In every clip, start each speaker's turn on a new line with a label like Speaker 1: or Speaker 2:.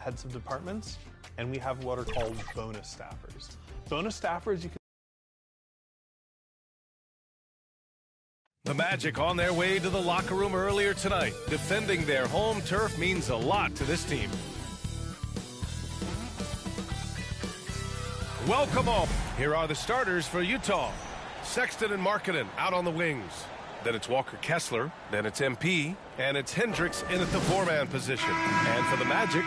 Speaker 1: heads of departments, and we have what are called bonus staffers. Bonus staffers, you can.
Speaker 2: The Magic on their way to the locker room earlier tonight. Defending their home turf means a lot to this team. Welcome home. Here are the starters for Utah. Sexton and Markkanen out on the wings. Then it's Walker Kessler, then it's MP, and it's Hendricks in at the four-man position. And for the Magic,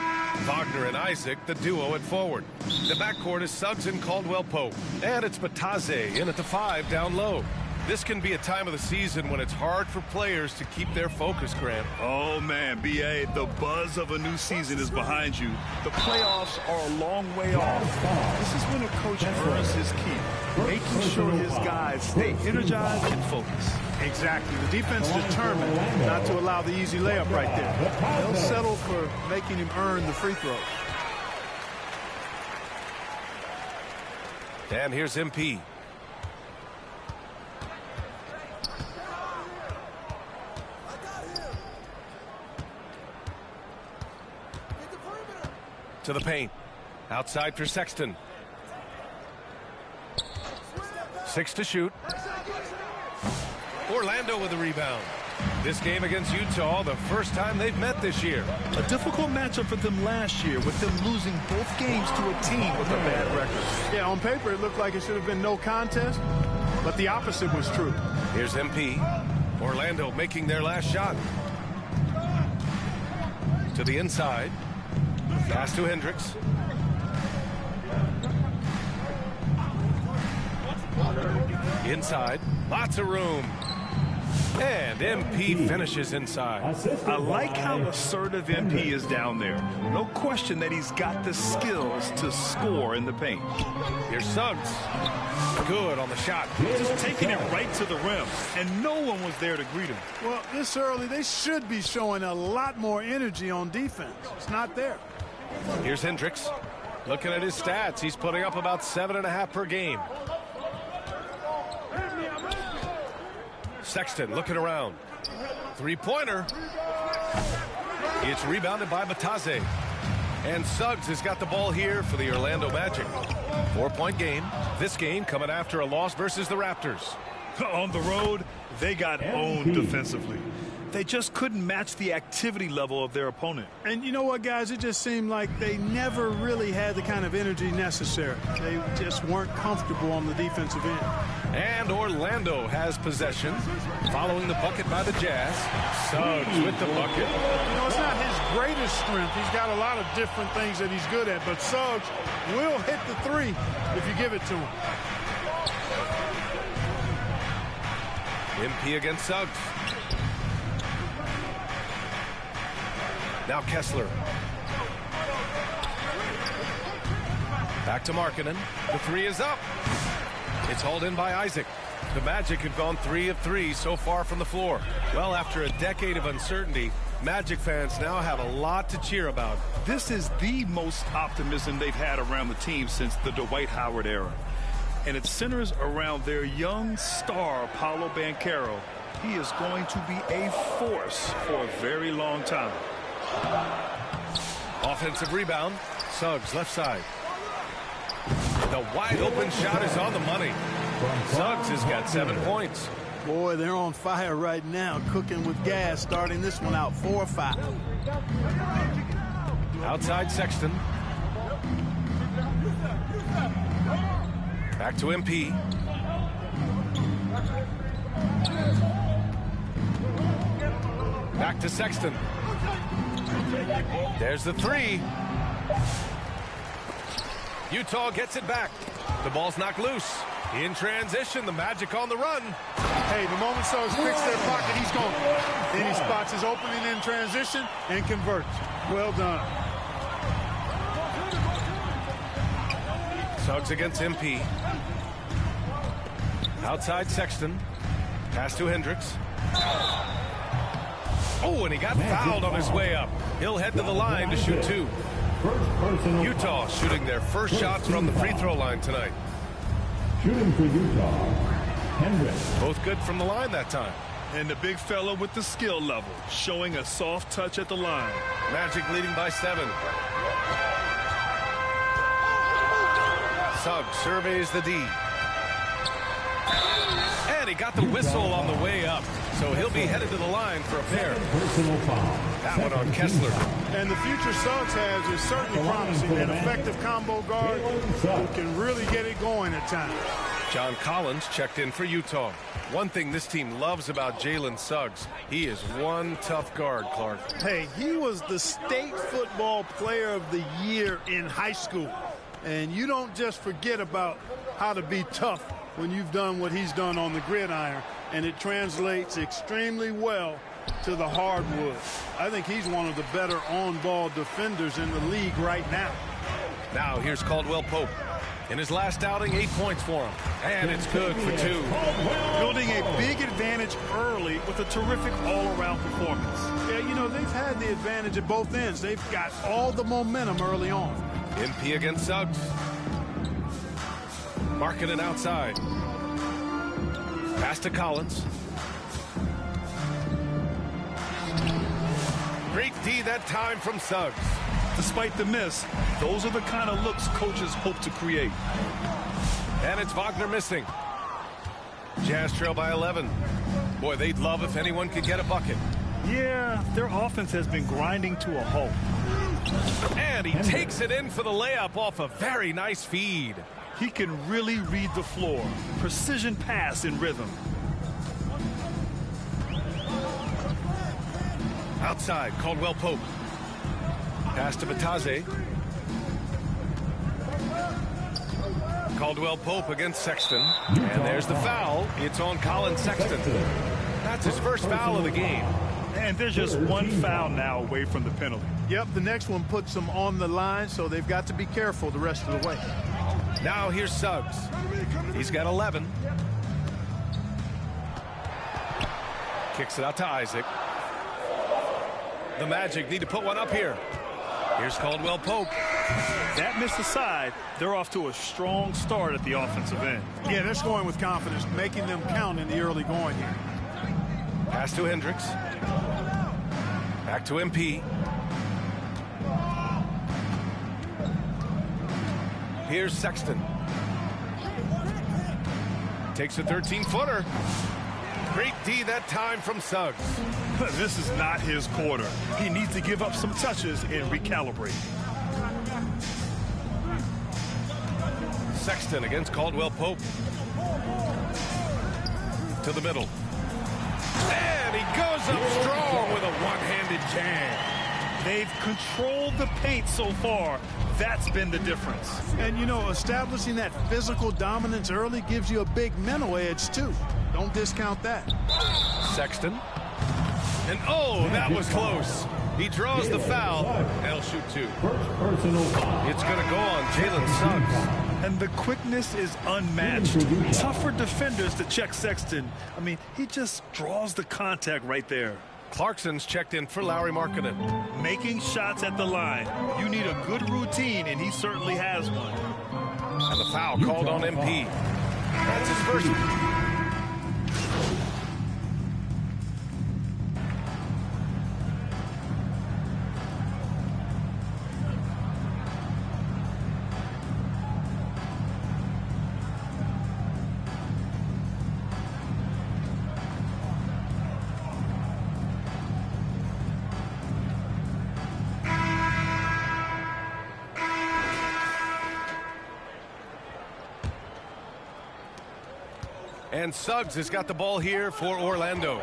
Speaker 2: Wagner and Isaac, the duo at forward. The backcourt is Suggs and Caldwell Pope. And it's Bataze in at the 5 down low. This can be a time of the season when it's hard for players to keep their focus, Grant.
Speaker 3: Oh, man, B.A., the buzz of a new season is behind you. The playoffs are a long way off. This is when a coach earns his keep, making sure his guys stay energized and focused.
Speaker 4: Exactly. The defense determined not to allow the easy layup right there. They'll settle for making him earn the free throw.
Speaker 2: And here's MP. To the paint. Outside for Sexton. 6 to shoot. Orlando with the rebound. This game against Utah, the first time they've met this year.
Speaker 3: A difficult matchup for them last year, with them losing both games to a team with a bad record.
Speaker 4: Yeah, on paper it looked like it should have been no contest, but the opposite was true.
Speaker 2: Here's MP. Orlando making their last shot. To the inside. Pass to Hendricks. Inside. Lots of room. And MP finishes inside.
Speaker 3: I like how assertive MP is down there. No question that he's got the skills to score in the paint.
Speaker 2: Here's Suggs. Good on the shot.
Speaker 3: Just taking it right to the rim, and no one was there to greet him.
Speaker 4: Well, this early, they should be showing a lot more energy on defense. It's not there.
Speaker 2: Here's Hendricks. Looking at his stats, he's putting up about 7.5 per game. Sexton looking around. Three-pointer. It's rebounded by Bataze. And Suggs has got the ball here for the Orlando Magic. 4-point game. This game coming after a loss versus the Raptors.
Speaker 3: On the road, they got owned defensively. They just couldn't match the activity level of their opponent.
Speaker 4: And you know what, guys? It just seemed like they never really had the kind of energy necessary. They just weren't comfortable on the defensive end.
Speaker 2: And Orlando has possession. Following the bucket by the Jazz. Suggs with the bucket.
Speaker 4: You know, it's not his greatest strength. He's got a lot of different things that he's good at. But Suggs will hit the three if you give it to him.
Speaker 2: MP against Suggs. Now Kessler. Back to Markkanen. The three is up. It's hauled in by Isaac. The Magic have gone 3 of 3 so far from the floor. Well, after a decade of uncertainty, Magic fans now have a lot to cheer about.
Speaker 3: This is the most optimism they've had around the team since the Dwight Howard era. And it centers around their young star, Paolo Banchero. He is going to be a force for a very long time.
Speaker 2: Offensive rebound. Suggs left side. The wide open shot is on the money. Suggs has got 7 points.
Speaker 4: Boy, they're on fire right now, cooking with gas, starting this one out 4-5.
Speaker 2: Outside Sexton. Back to MP. Back to Sexton. There's the three. Utah gets it back. The ball's knocked loose. In transition, the Magic on the run.
Speaker 4: Hey, the moment Suggs picks their pocket, he's gone. Then he spots his opening in transition and converts. Well done.
Speaker 2: Suggs against MP. Outside Sexton. Pass to Hendricks. Oh, and he got fouled on his way up. He'll head to the line to shoot 2. Utah shooting their first shots from the free throw line tonight.
Speaker 5: Shooting for Utah, Hendricks.
Speaker 2: Both good from the line that time.
Speaker 3: And the big fella with the skill level, showing a soft touch at the line.
Speaker 2: Magic leading by 7. Suggs surveys the D. And he got the whistle on the way up. So he'll be headed to the line for a pair.
Speaker 5: Personal foul.
Speaker 2: That one on Kessler.
Speaker 4: And the future Suggs has is certainly promising. An effective combo guard who can really get it going at times.
Speaker 2: John Collins checked in for Utah. One thing this team loves about Jalen Suggs, he is one tough guard, Clark.
Speaker 4: Hey, he was the state football player of the year in high school. And you don't just forget about how to be tough when you've done what he's done on the gridiron. And it translates extremely well to the hardwood. I think he's one of the better on-ball defenders in the league right now.
Speaker 2: Now here's Caldwell Pope. In his last outing, 8 points for him. And it's good for 2.
Speaker 3: Building a big advantage early with a terrific all-around performance.
Speaker 4: Yeah, you know, they've had the advantage at both ends. They've got all the momentum early on.
Speaker 2: MP against Suggs. Marking it outside. Pass to Collins. Great D that time from Suggs.
Speaker 3: Despite the miss, those are the kind of looks coaches hope to create.
Speaker 2: And it's Wagner missing. Jazz trail by 11. Boy, they'd love if anyone could get a bucket.
Speaker 3: Yeah, their offense has been grinding to a halt.
Speaker 2: And he takes it in for the layup off a very nice feed.
Speaker 3: He can really read the floor. Precision pass in rhythm.
Speaker 2: Outside, Caldwell Pope. Pass to Bataze. Caldwell Pope against Sexton. And there's the foul. It's on Colin Sexton. That's his first foul of the game.
Speaker 3: And there's just one foul now away from the penalty.
Speaker 4: Yep, the next one puts them on the line, so they've got to be careful the rest of the way.
Speaker 2: Now here's Suggs. He's got 11. Kicks it out to Isaac. The Magic need to put one up here. Here's Caldwell Pope.
Speaker 3: That missed aside, they're off to a strong start at the offensive end.
Speaker 4: Yeah, they're scoring with confidence, making them count in the early going here.
Speaker 2: Pass to Hendricks. Back to MP. Here's Sexton. Takes a 13-footer. Great D that time from Suggs.
Speaker 3: This is not his quarter. He needs to give up some touches and recalibrate.
Speaker 2: Sexton against Caldwell Pope. To the middle. And he goes up strong with a one-handed jam.
Speaker 3: They've controlled the paint so far. That's been the difference.
Speaker 4: And, you know, establishing that physical dominance early gives you a big mental edge, too. Don't discount that.
Speaker 2: Sexton. And, oh, that was close. He draws the foul. They'll shoot 2.
Speaker 5: Personal foul.
Speaker 2: It's going to go on Jalen Suggs.
Speaker 3: And the quickness is unmatched. Tough for defenders to check Sexton. I mean, he just draws the contact right there.
Speaker 2: Clarkson's checked in for Lauri Markkanen.
Speaker 3: Making shots at the line. You need a good routine, and he certainly has one.
Speaker 2: And the foul called on MP. That's his first. And Suggs has got the ball here for Orlando.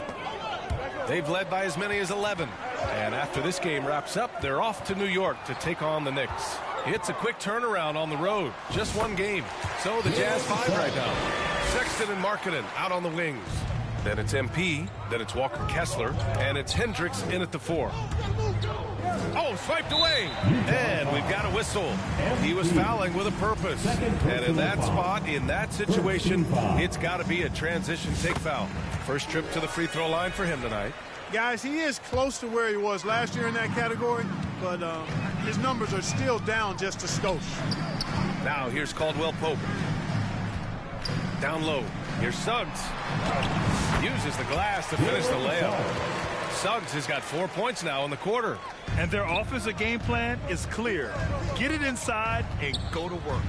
Speaker 2: They've led by as many as 11. And after this game wraps up, they're off to New York to take on the Knicks. It's a quick turnaround on the road. Just one game. So the Jazz 5 right now. Sexton and Markkanen out on the wings. Then it's MP. Then it's Walker Kessler. And it's Hendricks in at the 4. Oh, swiped away. And we've got a whistle. He was fouling with a purpose. And in that spot, in that situation, it's got to be a transition take foul. First trip to the free throw line for him tonight.
Speaker 4: Guys, he is close to where he was last year in that category, but his numbers are still down just a skosh.
Speaker 2: Now here's Caldwell Pope. Down low. Here's Suggs. Uses the glass to finish the layup. Suggs has got 4 points now in the quarter.
Speaker 3: And their offensive game plan is clear. Get it inside and go to work.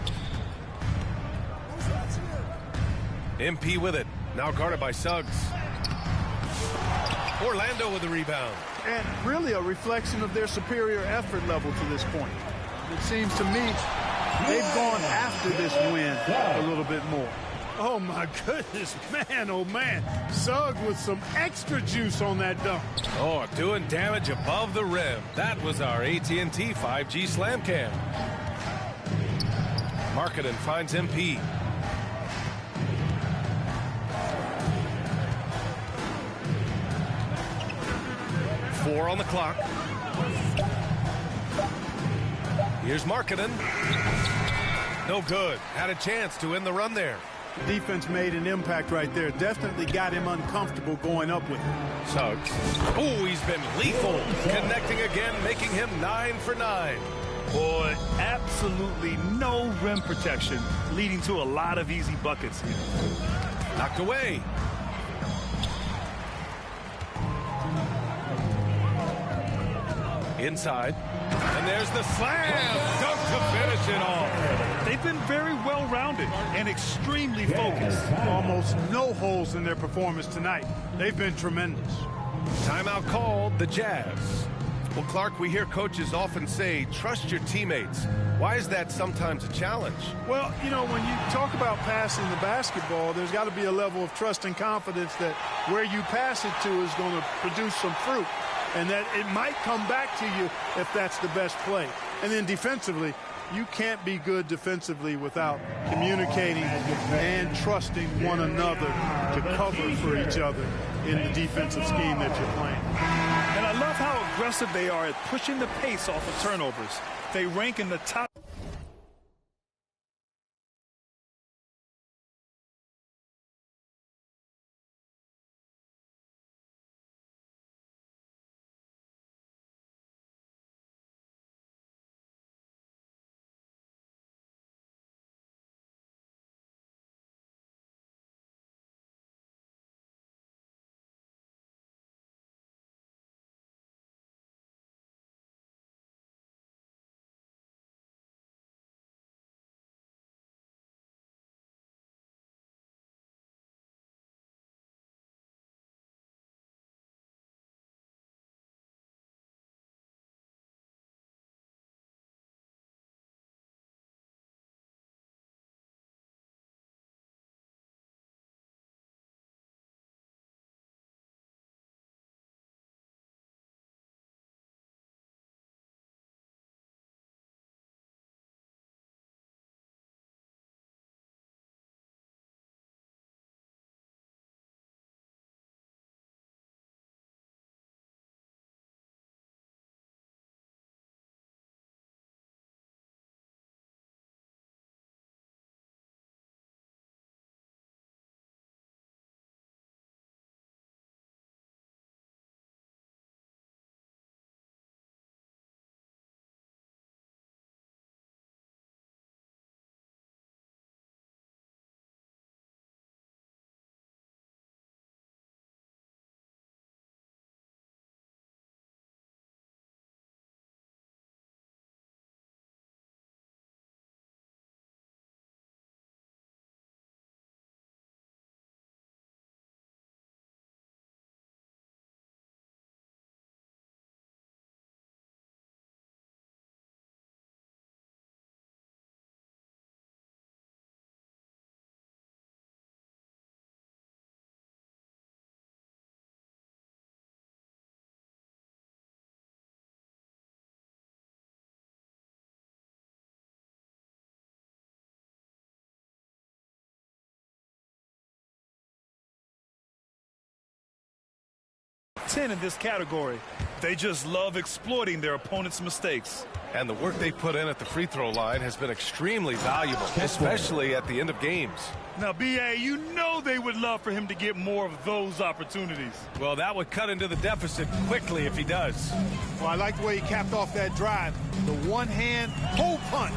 Speaker 2: MP with it. Now guarded by Suggs. Orlando with the rebound.
Speaker 4: And really a reflection of their superior effort level to this point. It seems to me they've gone after this win a little bit more. Oh, my goodness, man, oh, man. Suggs with some extra juice on that dunk.
Speaker 2: Oh, doing damage above the rim. That was our AT&T 5G Slam Cam. Markkanen finds MP. Four on the clock. Here's Markkanen. No good. Had a chance to end the run there.
Speaker 4: Defense made an impact right there. Definitely got him uncomfortable going up with it.
Speaker 2: Suggs. Oh, he's been lethal. Connecting again, making him 9 for 9.
Speaker 3: Boy, absolutely no rim protection, leading to a lot of easy buckets here.
Speaker 2: Knocked away. Inside. And there's the slam. Dunk to finish it off.
Speaker 3: They've been very well-rounded and extremely focused.
Speaker 4: Almost no holes in their performance tonight. They've been tremendous.
Speaker 2: Timeout called, the Jazz. Well, Clark, we hear coaches often say, trust your teammates. Why is that sometimes a challenge?
Speaker 4: Well, you know, when you talk about passing the basketball, there's got to be a level of trust and confidence that where you pass it to is going to produce some fruit, and that it might come back to you if that's the best play. And then defensively, you can't be good defensively without communicating and trusting one another to cover for each other in the defensive scheme that you're playing.
Speaker 3: And I love how aggressive they are at pushing the pace off of turnovers. They rank in the top. In this category. They just love exploiting their opponent's mistakes.
Speaker 2: And the work they put in at the free throw line has been extremely valuable, especially at the end of games.
Speaker 3: Now, B.A., you know they would love for him to get more of those opportunities.
Speaker 2: Well, that would cut into the deficit quickly if he does.
Speaker 4: Well, I like the way he capped off that drive. The one-hand hole punch.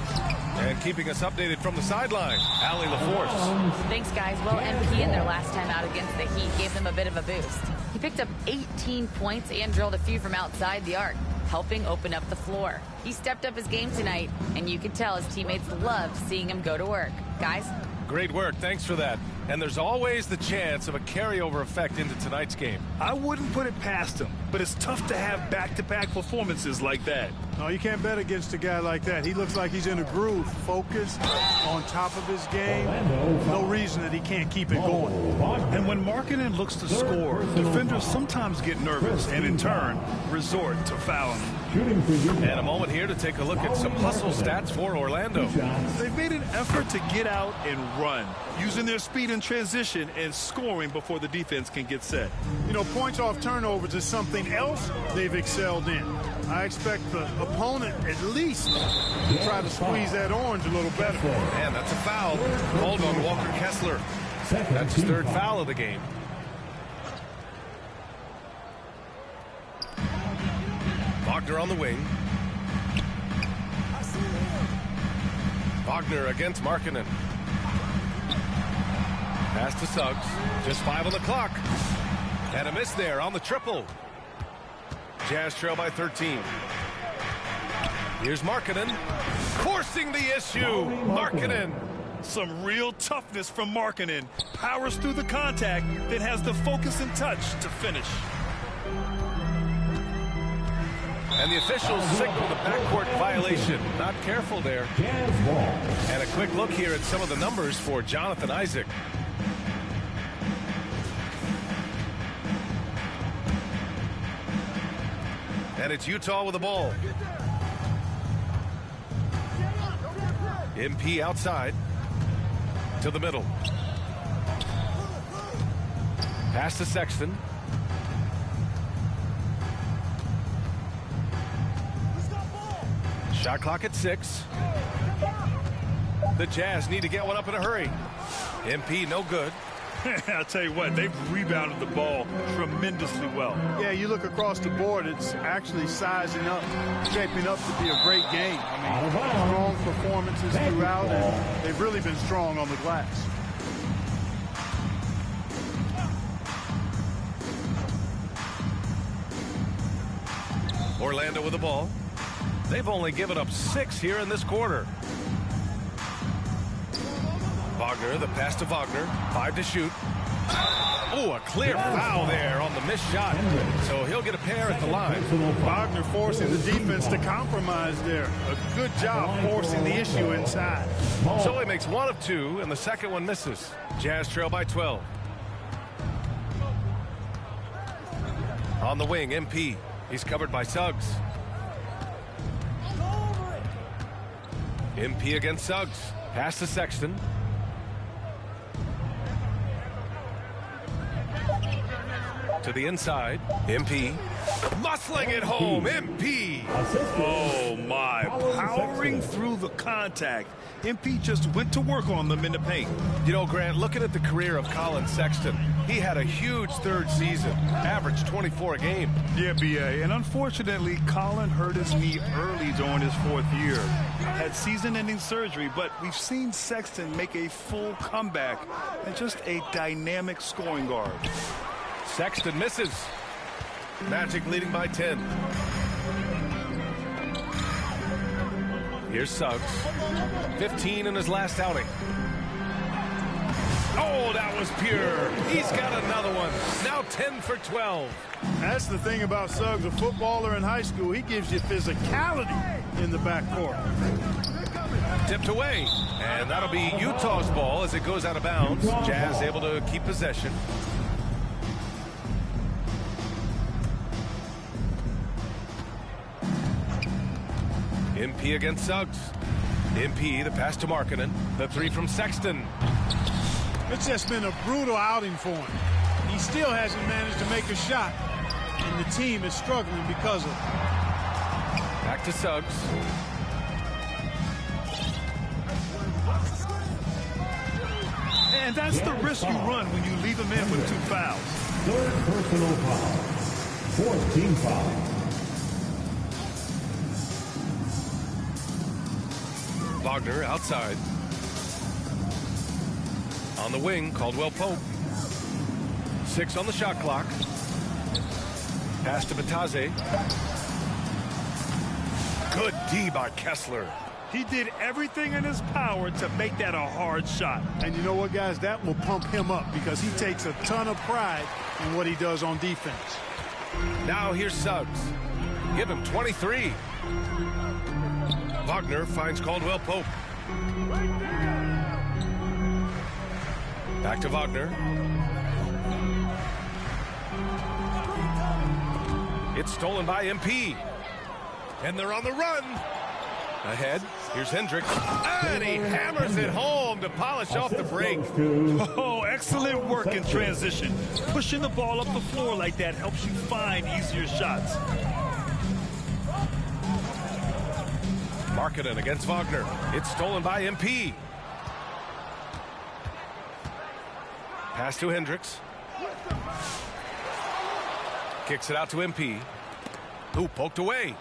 Speaker 2: And keeping us updated from the sideline, Allie LaForce.
Speaker 6: Thanks, guys. Well, MP in their last time out against the Heat gave them a bit of a boost. He picked up 18 points and drilled a few from outside the arc, helping open up the floor. He stepped up his game tonight, and you could tell his teammates loved seeing him go to work. Guys,
Speaker 2: Great work. Thanks for that. And there's always the chance of a carryover effect into tonight's game.
Speaker 3: I wouldn't put it past him, but it's tough to have back-to-back performances like that.
Speaker 4: No, you can't bet against a guy like that. He looks like he's in a groove, focused, on top of his game. No reason that he can't keep it going.
Speaker 3: And when Markkanen looks to score, defenders sometimes get nervous and, in turn, resort to fouling.
Speaker 2: And a moment here to take a look at some hustle stats for Orlando.
Speaker 3: They've made an effort to get out and run, using their speed in transition and scoring before the defense can get set.
Speaker 4: You know, points off turnovers is something else they've excelled in. I expect the opponent at least to try to squeeze that orange a little better.
Speaker 2: And that's a foul called on Walker Kessler. That's his third foul of the game. Wagner on the wing. Wagner against Markkanen. Pass to Suggs. Just 5 on the clock. And a miss there on the triple. Jazz trail by 13. Here's Markkanen. Forcing the issue. Markkanen.
Speaker 3: Some real toughness from Markkanen. Powers through the contact, then has the focus and touch to finish.
Speaker 2: And the officials signal the backcourt violation. Not careful there. And a quick look here at some of the numbers for Jonathan Isaac. And it's Utah with the ball. MP outside. To the middle. Pass to Sexton. Shot clock at 6. The Jazz need to get one up in a hurry. MP no good.
Speaker 3: I'll tell you what, they've rebounded the ball tremendously well.
Speaker 4: Yeah, you look across the board, it's actually sizing up, shaping up to be a great game. I mean, strong performances throughout, and they've really been strong on the glass.
Speaker 2: Orlando with the ball. They've only given up 6 here in this quarter. Wagner, the pass to Wagner. 5 to shoot. Oh, a clear foul there on the missed shot. So he'll get a pair at the line.
Speaker 4: Wagner forcing the defense to compromise there. A good job forcing the issue inside.
Speaker 2: So he makes 1 of 2, and the second one misses. Jazz trail by 12. On the wing, MP. He's covered by Suggs. MP against Suggs. Pass to Sexton. To the inside. MP. Muscling it home. MP.
Speaker 3: Oh, my. Powering through the contact. MP just went to work on them in the paint.
Speaker 2: You know, Grant, looking at the career of Colin Sexton, he had a huge third season. Averaged 24 a game.
Speaker 3: Yeah, B.A. And unfortunately, Colin hurt his knee early during his 4th year. Had season-ending surgery, but we've seen Sexton make a full comeback and just a dynamic scoring guard.
Speaker 2: Sexton misses. Magic leading by 10. Here's Suggs. 15 in his last outing. Oh, that was pure. He's got another one. Now 10 for 12.
Speaker 4: That's the thing about Suggs, a footballer in high school. He gives you physicality in the backcourt.
Speaker 2: Tipped away. And that'll be Utah's ball as it goes out of bounds. Jazz able to keep possession. MP against Suggs. MP, the pass to Markkanen. The 3 from Sexton.
Speaker 4: It's just been a brutal outing for him. He still hasn't managed to make a shot, and the team is struggling because of it.
Speaker 2: Back to Suggs.
Speaker 3: And that's the risk you run when you leave him in with 2 fouls.
Speaker 5: 3rd personal foul. 4th team foul.
Speaker 2: Wagner outside. On the wing, Caldwell Pope. 6 on the shot clock. Pass to Bataze. Good D by Kessler.
Speaker 3: He did everything in his power to make that a hard shot.
Speaker 4: And you know what, guys? That will pump him up because he takes a ton of pride in what he does on defense.
Speaker 2: Now here's Suggs. Give him 23. Wagner finds Caldwell Pope. Back to Wagner. It's stolen by MP. And they're on the run. Ahead, here's Hendricks. And he hammers it home to polish off the break.
Speaker 3: Oh, excellent work in transition. Pushing the ball up the floor like that helps you find easier shots.
Speaker 2: Markkanen against Wagner. It's stolen by MP. Pass to Hendricks. Kicks it out to MP. Who poked away.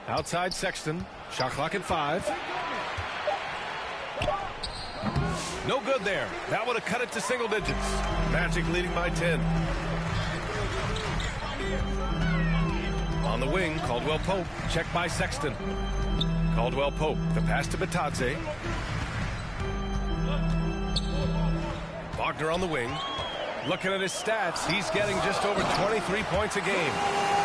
Speaker 2: Outside Sexton. Shot clock at 5. No good there. That would have cut it to single digits. Magic leading by 10. On the wing, Caldwell Pope. Checked by Sexton. Caldwell Pope. The pass to Bitadze. Wagner on the wing. Looking at his stats, he's getting just over 23 points a game.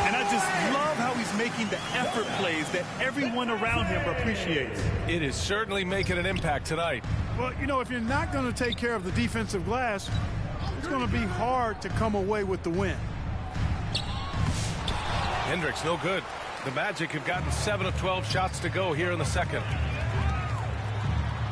Speaker 3: And I just love how he's making the effort plays that everyone around him appreciates.
Speaker 2: It is certainly making an impact tonight.
Speaker 4: Well, you know, if you're not going to take care of the defensive glass, it's going to be hard to come away with the win.
Speaker 2: Hendricks, no good. The Magic have gotten 7 of 12 shots to go here in the second.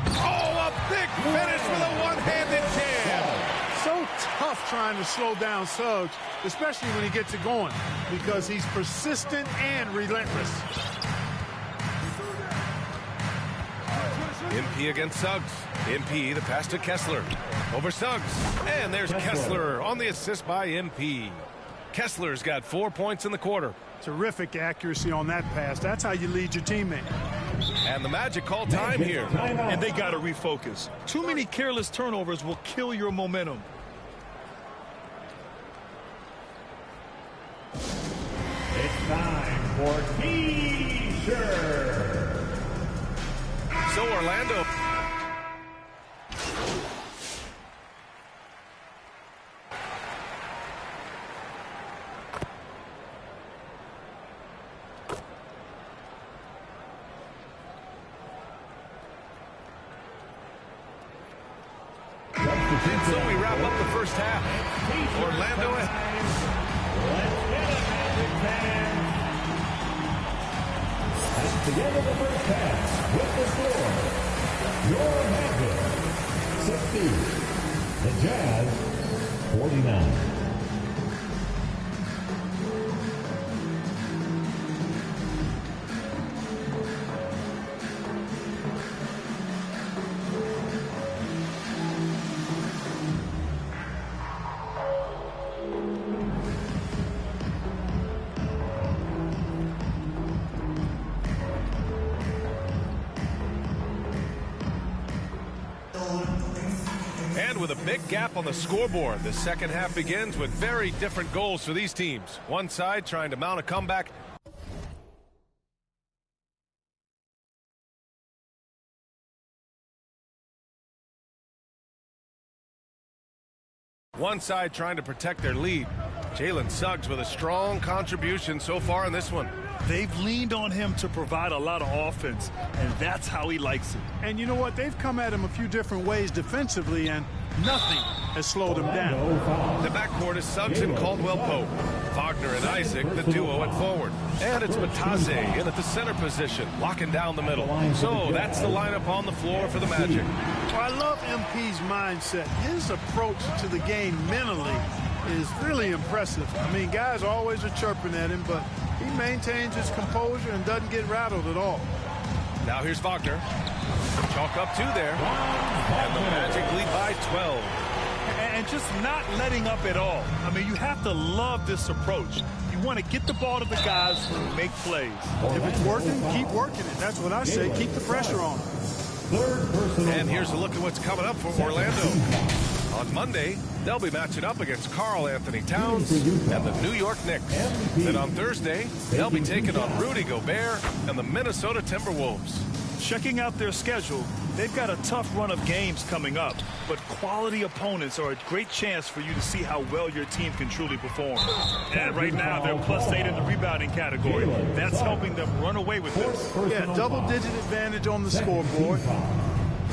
Speaker 2: Oh, a big finish with a one-handed jam.
Speaker 4: So tough trying to slow down Suggs, especially when he gets it going, because he's persistent and relentless.
Speaker 2: MP against Suggs. MP, the pass to Kessler. Over Suggs. And there's Kessler on the assist by MP. Kessler's got 4 points in the quarter.
Speaker 4: Terrific accuracy on that pass. That's how you lead your teammate.
Speaker 2: And the Magic call time here.
Speaker 3: And they got to refocus. Too many careless turnovers will kill your momentum.
Speaker 5: It's time for T-shirt.
Speaker 2: So Orlando. And so we wrap up the first half. Orlando.
Speaker 5: At the end of the first half, with the score, your Magic 60, the Jazz 49.
Speaker 2: With a big gap on the scoreboard, the second half begins with very different goals for these teams. One side trying to mount a comeback. One side trying to protect their lead. Jalen Suggs with a strong contribution so far in this one.
Speaker 3: They've leaned on him to provide a lot of offense, and that's how he likes it.
Speaker 4: And you know what? They've come at him a few different ways defensively, and nothing has slowed him down.
Speaker 2: The backcourt is Suggs and Caldwell Pope. Wagner and Isaac, the duo at forward. And it's Bitadze in at the center position, locking down the middle. So that's the lineup on the floor for the Magic.
Speaker 4: Well, I love MP's mindset. His approach to the game mentally is really impressive. I mean, guys always are chirping at him, but he maintains his composure and doesn't get rattled at all.
Speaker 2: Now here's Wagner. Chalk up 2 there. And the Magic lead by 12.
Speaker 3: And just not letting up at all. I mean, you have to love this approach. You want to get the ball to the guys who make plays.
Speaker 4: If it's working, keep working it. That's what I say. Keep the pressure on.
Speaker 2: And here's a look at what's coming up for Orlando. On Monday, they'll be matching up against Karl Anthony Towns and the New York Knicks. Then on Thursday, they'll be taking on Rudy Gobert and the Minnesota Timberwolves.
Speaker 3: Checking out their schedule, they've got a tough run of games coming up, but quality opponents are a great chance for you to see how well your team can truly perform. And right now, they're +8 in the rebounding category. That's helping them run away with this.
Speaker 4: Yeah, double-digit advantage on the scoreboard.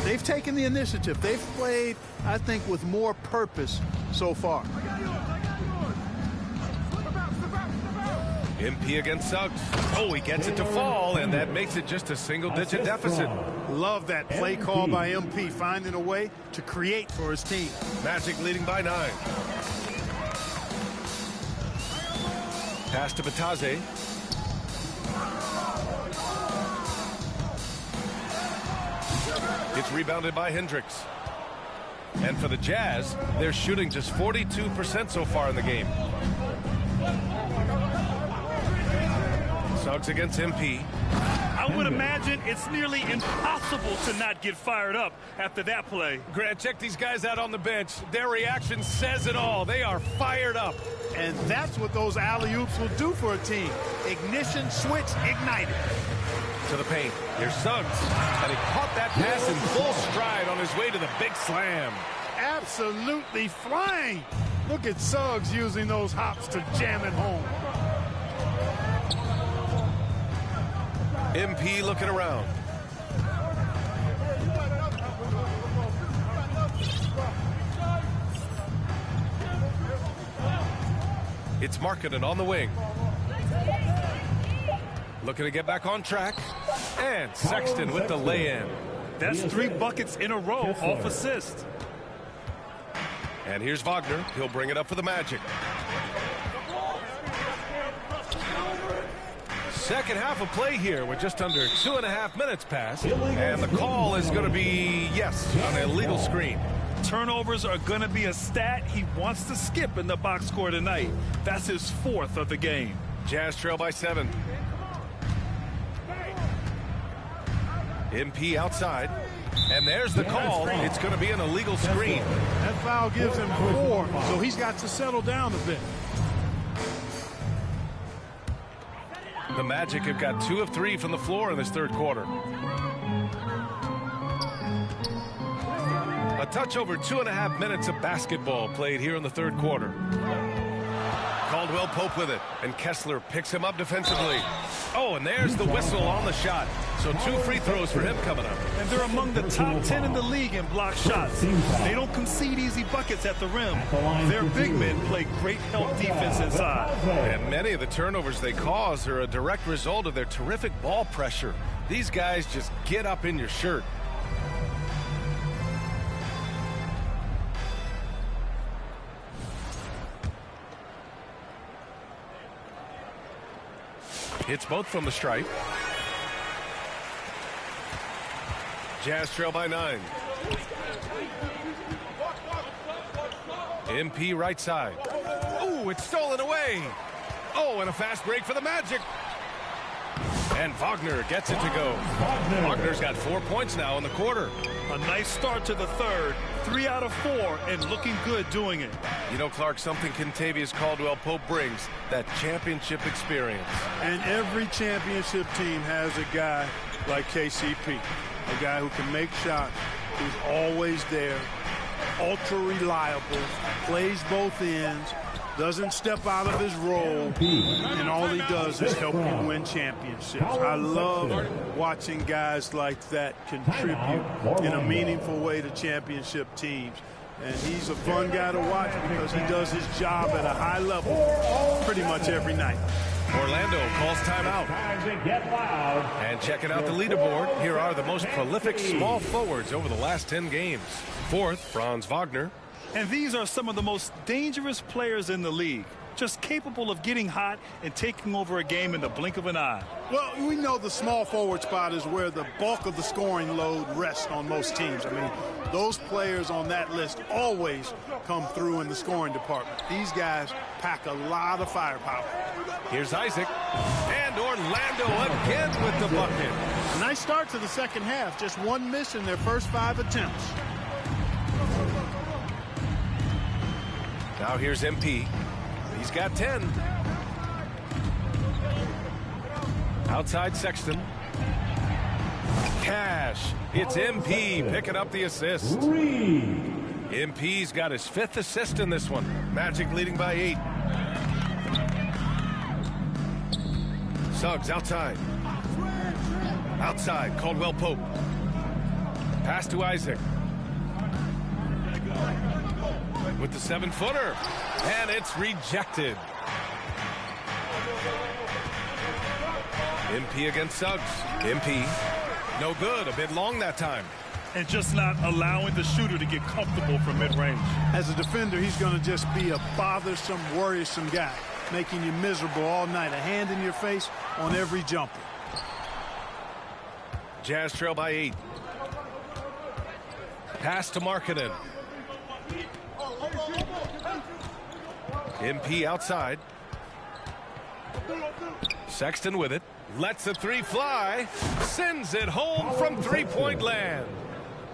Speaker 4: They've taken the initiative. They've played, I think, with more purpose so far.
Speaker 2: MP against Suggs. Oh, he gets it to fall, and that makes it just a single-digit deficit.
Speaker 4: Love that play call by MP, finding a way to create for his team.
Speaker 2: Magic leading by 9. Pass to Batase. It's rebounded by Hendricks. And for the Jazz, they're shooting just 42% so far in the game. Suggs against MP.
Speaker 3: I would imagine it's nearly impossible to not get fired up after that play.
Speaker 2: Grant, check these guys out on the bench. Their reaction says it all. They are fired up.
Speaker 4: And that's what those alley-oops will do for a team. Ignition switch ignited.
Speaker 2: To the paint. Here's Suggs. And he caught that pass in full stride on his way to the big slam.
Speaker 4: Absolutely flying. Look at Suggs using those hops to jam it home.
Speaker 2: MP looking around. It's Markkanen on the wing. Looking to get back on track. And Sexton with the lay-in.
Speaker 3: That's 3 buckets in a row off assist.
Speaker 2: And here's Wagner. He'll bring it up for the Magic. Second half of play here with just under 2.5 minutes passed. And the call is going to be, yes, an illegal screen.
Speaker 3: Turnovers are going to be a stat he wants to skip in the box score tonight. That's his 4th of the game.
Speaker 2: Jazz trail by 7. MP outside. And there's the call. It's going to be an illegal screen.
Speaker 4: That foul gives him 4, so he's got to settle down a bit.
Speaker 2: The Magic have got 2 of 3 from the floor in this third quarter. A touch over 2.5 minutes of basketball played here in the third quarter. Caldwell Pope with it, and Kessler picks him up defensively. Oh, and there's the whistle on the shot. So 2 free throws for him coming up.
Speaker 3: And they're among the top 10 in the league in block shots. They don't concede easy buckets at the rim. Their big men play great help defense inside.
Speaker 2: And many of the turnovers they cause are a direct result of their terrific ball pressure. These guys just get up in your shirt. Hits both from the stripe. Jazz trail by 9. MP right side. Oh, it's stolen away. Oh, and a fast break for the Magic. And Wagner gets it to go. Wagner's got 4 points now in the quarter.
Speaker 3: A nice start to the third. 3 out of 4 and looking good doing it.
Speaker 2: You know, Clark, something Kentavious Caldwell-Pope brings, that championship experience.
Speaker 4: And every championship team has a guy like KCP, a guy who can make shots, who's always there, ultra reliable, plays both ends, doesn't step out of his role, and all he does is help you win championships. I love watching guys like that contribute in a meaningful way to championship teams. And he's a fun guy to watch because he does his job at a high level pretty much every night.
Speaker 2: Orlando calls timeout. And checking out the leaderboard, here are the most prolific small forwards over the last 10 games. 4th, Franz Wagner.
Speaker 3: And these are some of the most dangerous players in the league. Just capable of getting hot and taking over a game in the blink of an eye.
Speaker 4: Well, we know the small forward spot is where the bulk of the scoring load rests on most teams. I mean, those players on that list always come through in the scoring department. These guys pack a lot of firepower.
Speaker 2: Here's Isaac. And Orlando again with the bucket.
Speaker 4: A nice start to the second half. Just 1 miss in their first 5 attempts.
Speaker 2: Now here's MP. He's got 10. Outside Sexton. Cash. It's MP picking up the assist. MP's got his 5th assist in this one. Magic leading by 8. Suggs outside. Outside, Caldwell Pope. Pass to Isaac. With the 7-footer. And it's rejected. MP against Suggs. MP, no good. A bit long that time.
Speaker 3: And just not allowing the shooter to get comfortable from mid-range.
Speaker 4: As a defender, he's going to just be a bothersome, worrisome guy, making you miserable all night. A hand in your face on every jumper.
Speaker 2: Jazz trail by 8. Pass to Markkanen. MP outside. Sexton with it. Lets the 3 fly. Sends it home from 3-point land.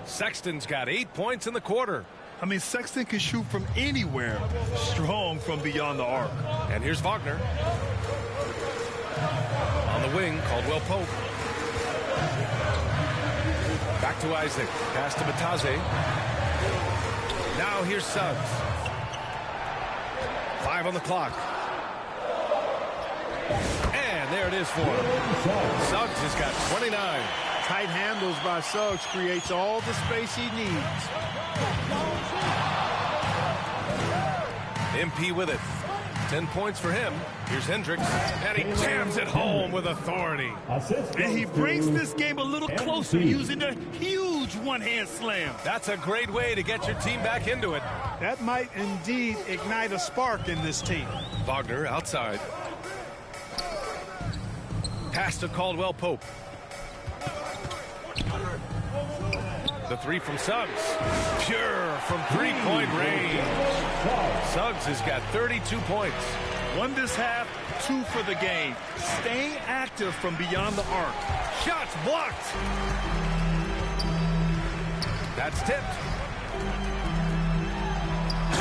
Speaker 2: Sexton's got 8 points in the quarter.
Speaker 3: I mean, Sexton can shoot from anywhere. Strong from beyond the arc.
Speaker 2: And here's Wagner. On the wing, Caldwell Pope. Back to Isaac. Pass to Bataze. Now here's Suggs. 5 on the clock. And there it is for him. Suggs has got 29.
Speaker 4: Tight handles by Suggs creates all the space he needs.
Speaker 2: MP with it. 10 points for him. Here's Hendricks. And he jams it home with authority.
Speaker 3: And he brings this game a little closer using a huge one-hand slam.
Speaker 2: That's a great way to get your team back into it.
Speaker 4: That might indeed ignite a spark in this team.
Speaker 2: Wagner outside. Pass to Caldwell Pope. The 3 from Suggs. Pure from 3-point range. Suggs has got 32 points.
Speaker 3: 1 this half, 2 for the game. Staying active from beyond the arc.
Speaker 2: Shots blocked. That's tipped.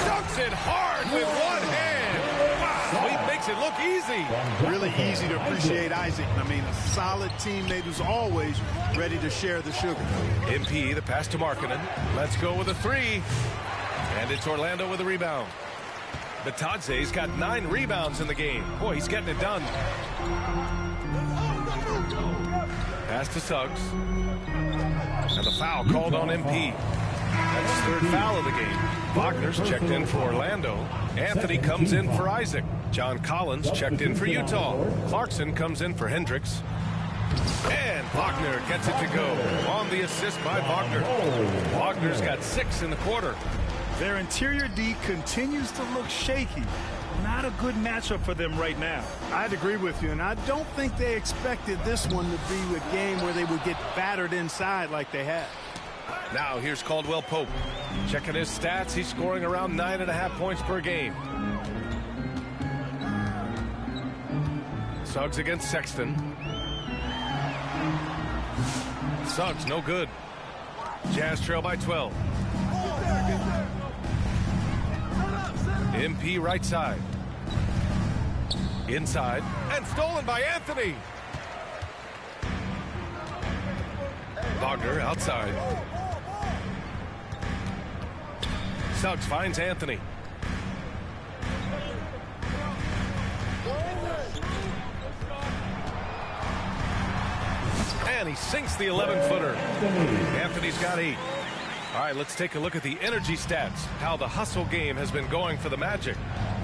Speaker 2: Dunks it hard with one hand. Wow, he makes it look easy.
Speaker 4: Really easy to appreciate Isaac. I mean, a solid teammate who's always ready to share the sugar.
Speaker 2: MP, the pass to Markkanen. Let's go with a 3. And it's Orlando with a rebound. Bataze's got 9 rebounds in the game. Boy, he's getting it done. Pass to Suggs. And the foul called on MP. That's his 3rd foul of the game. Wagner's checked in for Orlando. Anthony comes in for Isaac. John Collins checked in for Utah. Clarkson comes in for Hendricks. And Wagner gets it to go on the assist by Wagner. Wagner's got 6 in the quarter.
Speaker 3: Their interior D continues to look shaky. Not a good matchup for them right now.
Speaker 4: I'd agree with you, and I don't think they expected this one to be a game where they would get battered inside like they had.
Speaker 2: Now here's Caldwell Pope. Checking his stats, he's scoring around 9.5 points per game. Suggs against Sexton. Suggs, no good. Jazz trail by 12. MP right side. Inside. And stolen by Anthony. Wagner outside. Suggs finds Anthony. And he sinks the 11-footer. Anthony's got 8. All right, let's take a look at the energy stats, how the hustle game has been going for the Magic.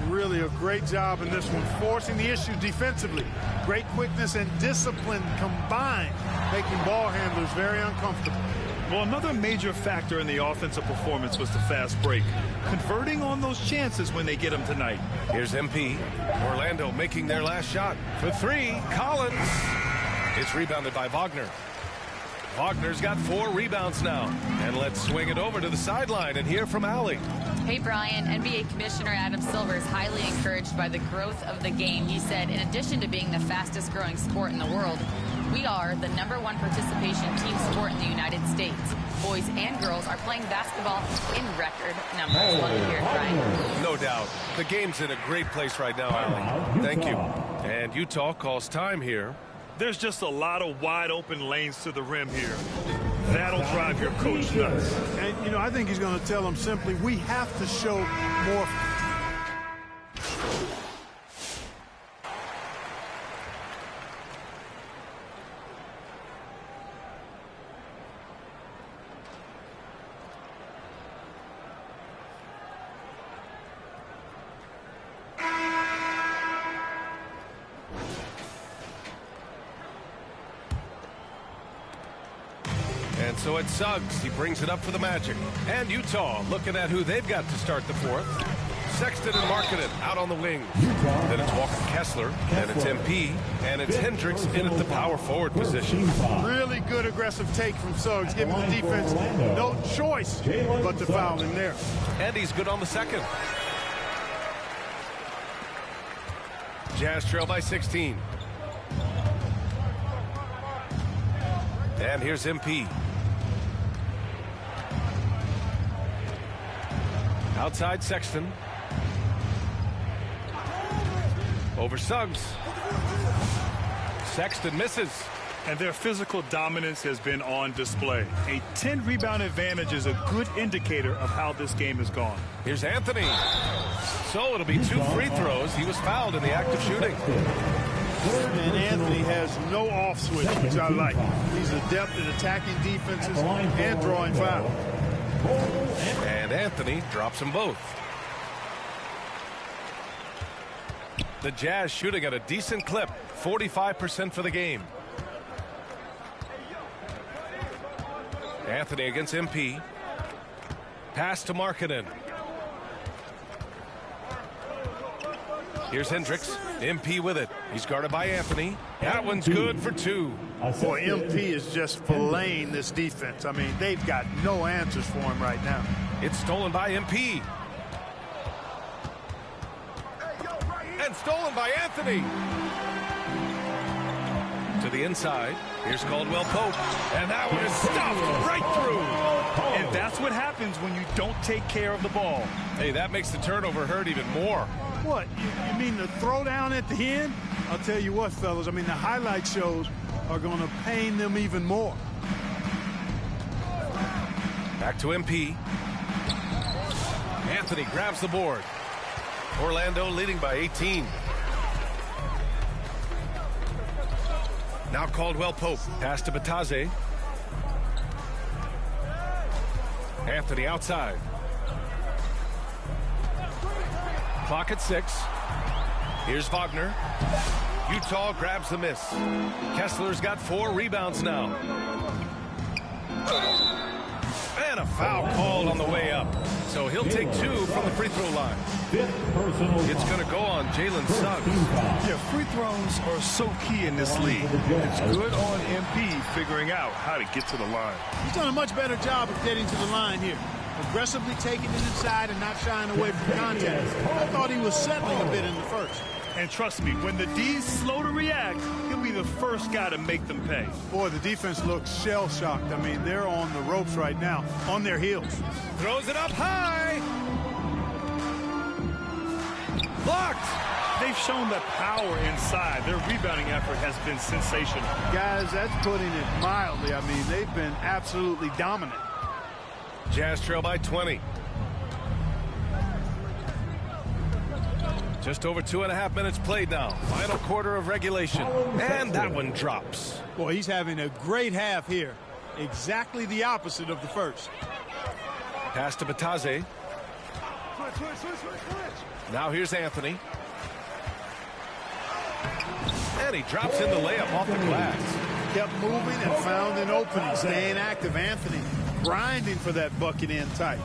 Speaker 4: Really a great job in this one, forcing the issue defensively. Great quickness and discipline combined, making ball handlers very uncomfortable.
Speaker 3: Well, another major factor in the offensive performance was the fast break. Converting on those chances when they get them tonight.
Speaker 2: Here's MP. Orlando making their last shot. For 3, Collins. It's rebounded by Wagner. Wagner's got 4 rebounds now. And let's swing it over to the sideline and hear from Allie.
Speaker 6: Hey, Brian, NBA Commissioner Adam Silver is highly encouraged by the growth of the game. He said, in addition to being the fastest growing sport in the world, We are the #1 participation team sport in the United States. Boys and girls are playing basketball in record numbers. Love to hear it, Brian.
Speaker 2: No doubt. The game's in a great place right now, Allie. Thank you. And Utah calls time here.
Speaker 3: There's just a lot of wide open lanes to the rim here. That'll drive your coach nuts.
Speaker 4: And, you know, I think he's going to tell them simply, we have to show more.
Speaker 2: And so it's Suggs. He brings it up for the Magic. And Utah looking at who they've got to start the fourth. Sexton and Markkanen out on the wings. Then it's Walker Kessler, and it's MP, and it's Hendricks in at the power forward position.
Speaker 4: Really good aggressive take from Suggs, giving the defense no choice but to foul him there.
Speaker 2: And he's good on the second. Jazz trail by 16. And here's MP. Outside Sexton. Over Suggs. Sexton misses.
Speaker 3: And their physical dominance has been on display. A 10-rebound advantage is a good indicator of how this game has gone.
Speaker 2: Here's Anthony. So it'll be 2 free throws. He was fouled in the act of shooting.
Speaker 4: And Anthony has no off switch, which I like. He's adept at attacking defenses and drawing fouls.
Speaker 2: And Anthony drops them both. The Jazz shooting at a decent clip, 45% for the game. Anthony against MP. Pass to Markkanen. Here's Hendricks. MP with it. He's guarded by Anthony. That one's good for 2.
Speaker 4: Boy, MP is just filleting this defense. I mean, they've got no answers for him right now.
Speaker 2: It's stolen by MP. And stolen by Anthony. To the inside. Here's Caldwell Pope. And that one is stuffed right through.
Speaker 3: And that's what happens when you don't take care of the ball.
Speaker 2: Hey, that makes the turnover hurt even more.
Speaker 4: What, you mean the throwdown at the end? I'll tell you what, fellas, I mean, the highlight shows are going to pain them even more.
Speaker 2: Back to MP. Anthony grabs the board. Orlando leading by 18. Now Caldwell Pope. Pass to Batase. Anthony outside. Clock at 6. Here's Wagner. Utah grabs the miss. Kessler's got 4 rebounds now. And a foul called on the way up. So he'll take 2 from the free throw line. It's going to go on Jalen Suggs.
Speaker 3: Yeah, free throws are so key in this league. It's good on MP figuring out how to get to the line.
Speaker 4: He's done a much better job of getting to the line here. Aggressively taking it inside and not shying away from contact. I thought he was settling a bit in the first.
Speaker 3: And trust me, when the D's slow to react, he'll be the first guy to make them pay.
Speaker 4: Boy, the defense looks shell-shocked. I mean, they're on the ropes right now, on their heels.
Speaker 2: Throws it up high. Blocked.
Speaker 3: They've shown the power inside. Their rebounding effort has been sensational.
Speaker 4: Guys, that's putting it mildly. I mean, they've been absolutely dominant.
Speaker 2: Jazz trail by 20. Just over 2.5 minutes played now. Final quarter of regulation. And that one drops.
Speaker 4: Boy, he's having a great half here. Exactly the opposite of the first.
Speaker 2: Pass to Batase. Now here's Anthony. And he drops in the layup off the glass.
Speaker 4: Kept moving and found an opening. Staying active, Anthony. Grinding for that bucket in tight.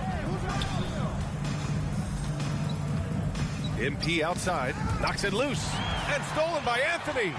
Speaker 2: MP outside. Knocks it loose. And stolen by Anthony.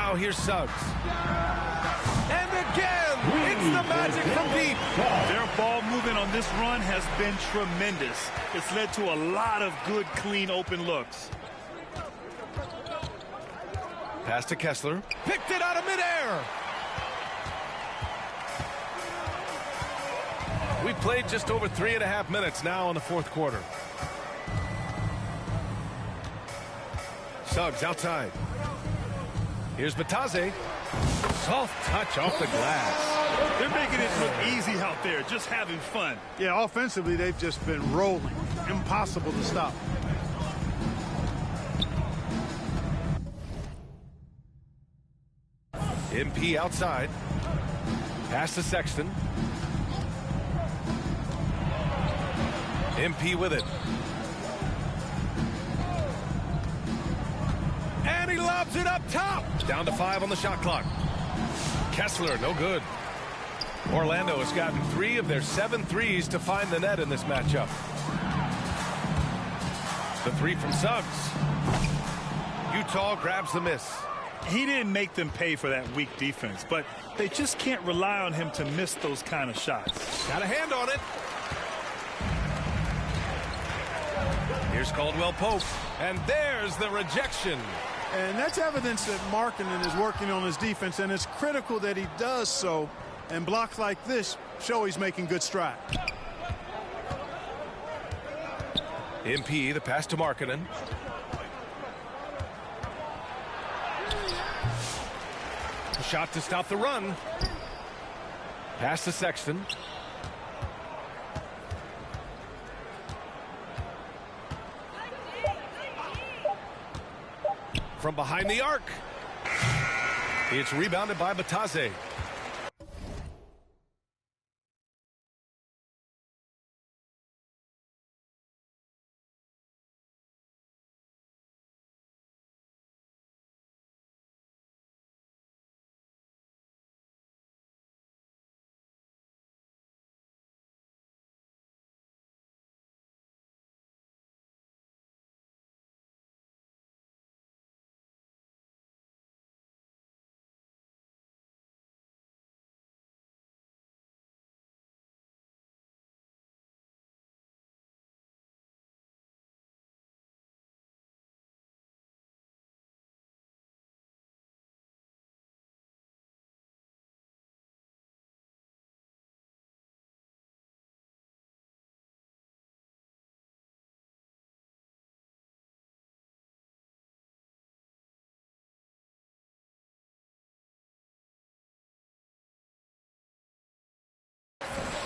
Speaker 2: Now here's Suggs. And again, it's the Magic from deep.
Speaker 3: Their ball movement on this run has been tremendous. It's led to a lot of good, clean, open looks.
Speaker 2: Pass to Kessler. Picked it out of midair. We've played just over 3.5 minutes now in the fourth quarter. Suggs outside. Here's Batadze. Soft touch off the glass.
Speaker 3: They're making it look easy out there, just having fun.
Speaker 4: Yeah, offensively, they've just been rolling. Impossible to stop.
Speaker 2: MP outside. Pass to Sexton. MP with it. And he lobs it up top. Down to 5 on the shot clock. Kessler, no good. Orlando has gotten 3 of their 7 threes to find the net in this matchup. The 3 from Suggs. Utah grabs the miss.
Speaker 3: He didn't make them pay for that weak defense, but they just can't rely on him to miss those kind of shots.
Speaker 2: Got a hand on it. Here's Caldwell Pope, and there's the rejection.
Speaker 4: And that's evidence that Markkanen is working on his defense, and it's critical that he does so. And blocks like this show he's making good strides.
Speaker 2: MP, the pass to Markkanen. A shot to stop the run. Pass to Sexton. From behind the arc. It's rebounded by Batadze.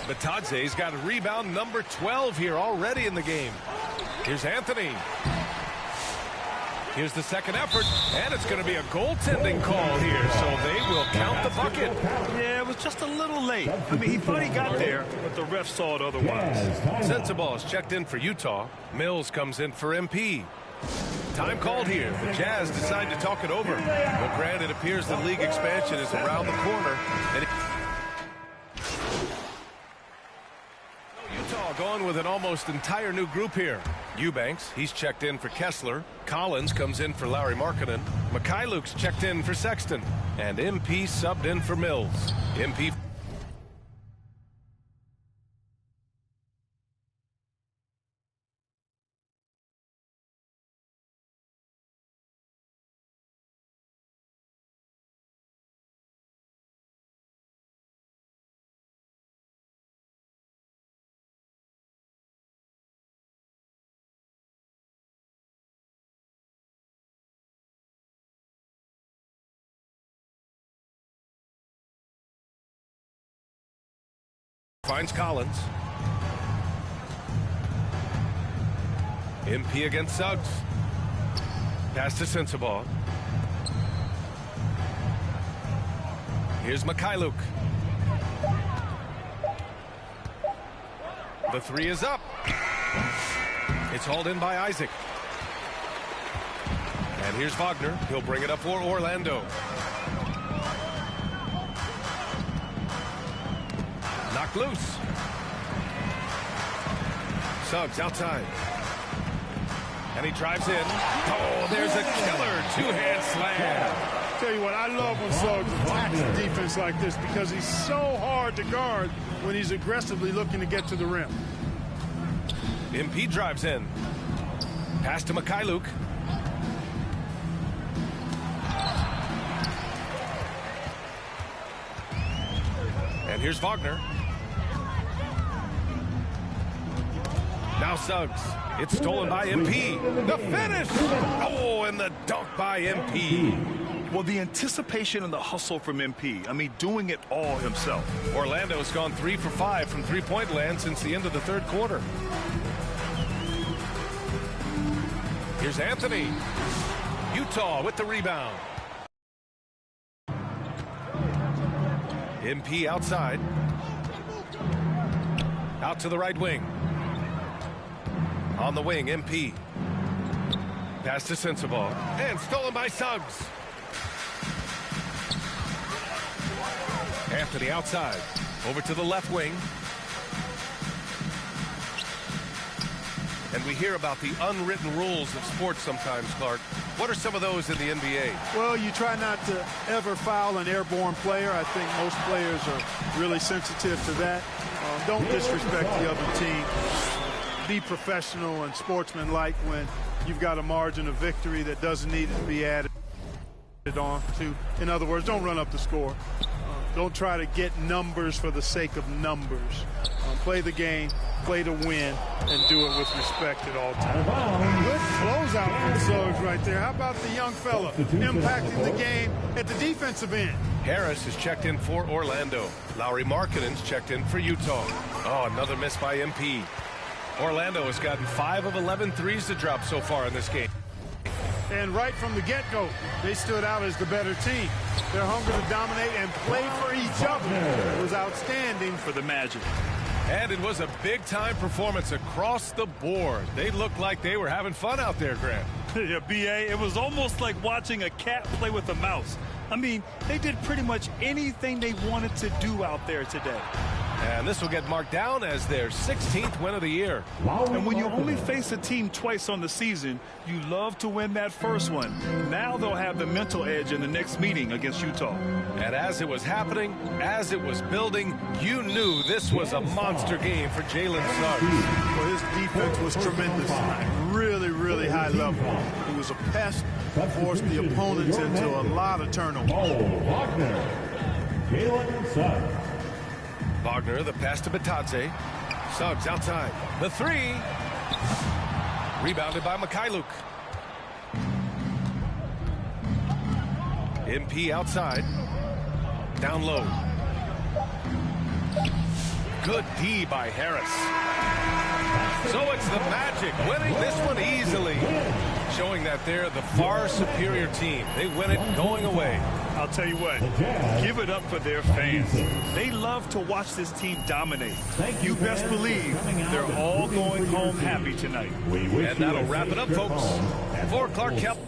Speaker 2: Batadze's got rebound number 12 here already in the game. Here's Anthony. Here's the second effort, and it's going to be a goaltending call here, so they will count the bucket.
Speaker 3: Yeah, it was just a little late. I mean, he thought he got there, but the ref saw it otherwise.
Speaker 2: Sensabaugh is checked in for Utah. Mills comes in for MP. Time called here. The Jazz decide to talk it over. But granted, it appears the league expansion is around the corner. And Utah going with an almost entire new group here. Eubanks, he's checked in for Kessler. Collins comes in for Lauri Markkanen. Mikhailuk's checked in for Sexton. And MP subbed in for Mills. MP... Finds Collins. MP against Suggs. Pass to Sensabaugh. Here's Mikhailuk. The three is up. It's hauled in by Isaac. And here's Wagner. He'll bring it up for Orlando. Knocked loose. Suggs outside. And he drives in. Oh, there's a killer two-hand slam.
Speaker 4: Tell you what, I love when Suggs attacks the defense like this because he's so hard to guard when he's aggressively looking to get to the rim.
Speaker 2: MP drives in. Pass to Mikhailuk. And here's Wagner. Now Suggs. It's stolen by MP. The finish! Oh, and the dunk by MP.
Speaker 3: Well, the anticipation and the hustle from MP. I mean, doing it all himself.
Speaker 2: Orlando's gone 3 for 5 from three-point land since the end of the third quarter. Here's Anthony. Utah with the rebound. MP outside. Out to the right wing. On the wing, MP. Pass to Sensabaugh. And stolen by Suggs. Anthony outside. Over to the left wing. And we hear about the unwritten rules of sports sometimes, Clark. What are some of those in the NBA?
Speaker 4: Well, you try not to ever foul an airborne player. I think most players are really sensitive to that. Don't disrespect the other team. Be professional and sportsmanlike when you've got a margin of victory that doesn't need to be added on to. In other words, don't run up the score. Don't try to get numbers for the sake of numbers. Play the game, play to win, and do it with respect at all times. Good closeout from Suggs right there. How about the young fella impacting the game at the defensive end?
Speaker 2: Harris is checked in for Orlando. Lauri Markkanen's checked in for Utah. Oh, another miss by MP. Orlando has gotten 5 of 11 threes to drop so far in this game.
Speaker 4: And right from the get-go, they stood out as the better team. Their hunger to dominate and play for each other was outstanding
Speaker 3: for the Magic.
Speaker 2: And it was a big-time performance across the board. They looked like they were having fun out there, Grant.
Speaker 3: Yeah, B.A., it was almost like watching a cat play with a mouse. I mean, they did pretty much anything they wanted to do out there today.
Speaker 2: And this will get marked down as their 16th win of the year.
Speaker 3: And when you only face a team twice on the season, you love to win that first one. Now they'll have the mental edge in the next meeting against Utah.
Speaker 2: And as it was happening, as it was building, you knew this was a monster game for Jalen Suggs.
Speaker 4: Well, his defense was tremendous tonight. Really, really high level. He was a pest, forced the opponents into a lot of turnovers.
Speaker 5: Wagner. Jalen Suggs.
Speaker 2: Wagner, the pass to Bitadze. Suggs outside. The three. Rebounded by Mikhailuk. MP outside. Down low. Good D by Harris. So it's the Magic winning this one easily. Showing that they're the far superior team. They win it going away.
Speaker 3: I'll tell you what, give it up for their fans. They love to watch this team dominate. You best believe they're all going home happy tonight.
Speaker 2: And that'll wrap it up, folks. For Clark Kemp.